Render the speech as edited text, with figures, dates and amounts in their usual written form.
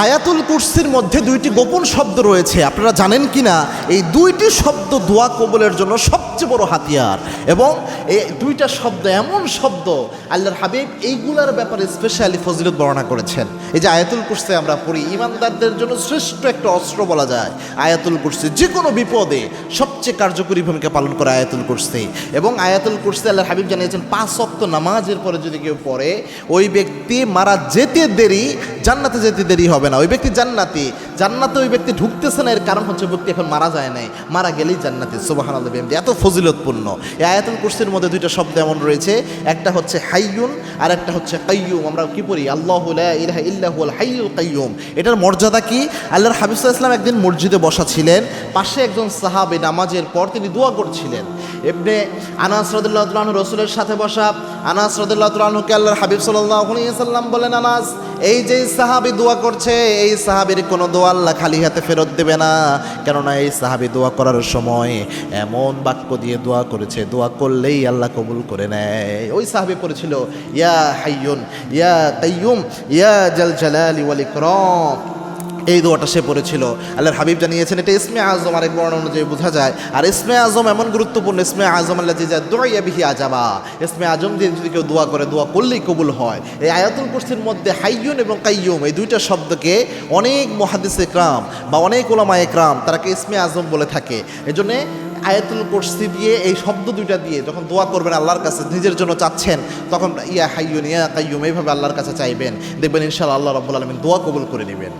আয়াতুল কুরসির মধ্যে দুইটি গোপন শব্দ রয়েছে, আপনারা জানেন কি না? এই দুইটি শব্দ দোয়া কবুলের জন্য সবচেয়ে বড় হাতিয়ার। এবং এই দুইটা শব্দ এমন শব্দ, আল্লাহর হাবিব এইগুলার ব্যাপারে স্পেশালি ফজিলত বর্ণনা করেছেন। এই যে আয়াতুল কুরসি আমরা পড়ি, ইমানদারদের জন্য শ্রেষ্ঠ একটা অস্ত্র বলা যায় আয়াতুল কুরসি। যে কোনো বিপদে সবচেয়ে কার্যকরী ভূমিকা পালন করে আয়াতুল কুরসি। এবং আয়াতুল কুরসি আল্লাহর হাবিব জানিয়েছেন 5 ওয়াক্ত নামাজের পরে যদি কেউ পড়ে, ওই ব্যক্তি মারা যেতে দেরি, জান্নাতে যেতে দেরি হবে না। ওই ব্যক্তি জান্নাতে ওই ব্যক্তি ঢুকতেছে না, এর কারণ হচ্ছে ব্যক্তি এখন মারা যায় নাই, মারা গেলেই জান্নাতে। সুবহানাল্লাহ, এত ফজিলতপূর্ণ এই আয়াতুল কুরসির মধ্যে দুইটা শব্দ এমন রয়েছে, একটা হচ্ছে হাইয়ুন আর একটা হচ্ছে কাইয়ুম। আমরা কি পড়ি? আল্লাহু লা ইলাহা ইল্লা হুয়াল হাইয়ুল কাইয়ুম। এটার মর্যাদা কি? আল্লাহর হাবিব সাল্লাল্লাহু আলাইহি ওয়াসাল্লাম একদিন মসজিদে বসা ছিলেন, পাশে একজন সাহাবী নামাজের পর তিনি দোয়া করছিলেন। ইবনে আনাস রাদিয়াল্লাহু তাআলা আনহু রাসূলের সাথে বসা। আনাস রাদিয়াল্লাহু তাআলা আনহুকে আল্লাহর হাবিব সাল্লাল্লাহু আলাইহি ওয়াসাল্লাম বলেন, আনাস, এই যে সাহাবী দোয়া করছে, এই সাহাবীর কোনো দোয়া আল্লাহ খালি হাতে ফেরত দেবে না, কেননা এই সাহাবী দোয়া করার সময় এমন বাক্য দিয়ে দোয়া করেছে, দোয়া করলেই আল্লাহ কবুল করে নেয়। ওই সাহাবী পড়েছিল, ইয়া হাইয়ুন ইয়া কাইয়ুম ইয়া জাল জালালি ওয়াল ইকরাম। এই দোয়াটা সে পড়েছিল। আল্লাহর হাবিব জানিয়েছেন এটা ইসমে আজম, আরেক বর্ণনা অনুযায়ী বোঝা যায়। আর ইসমে আজম এমন গুরুত্বপূর্ণ, ইসমে আজম আল্লাহ যে দোয়া বিহি আজাবা, ইসমে আজম দিয়ে যদি কেউ দোয়া করে, দোয়া করলেই কবুল হয়। এই আয়াতুল কুরসির মধ্যে হাইয়ুন এবং কাইয়ুম এই দুইটা শব্দকে অনেক মুহাদ্দিস ইকরাম বা অনেক উলামা ইকরাম তারাকে ইসমে আজম বলে থাকে। এজন্য আয়াতুল কুরসি দিয়ে এই শব্দ দুইটা দিয়ে যখন দোয়া করবেন আল্লাহর কাছে, নিজের জন্য চাচ্ছেন, তখন ইয়া হাইয়ুন ইয়া কাইয়ুম এইভাবে আল্লাহর কাছে চাইবেন, দেখবেন ইনশাআল্লাহ আল্লাহ রাব্বুল আলামিন দোয়া কবুল করে নেবেন।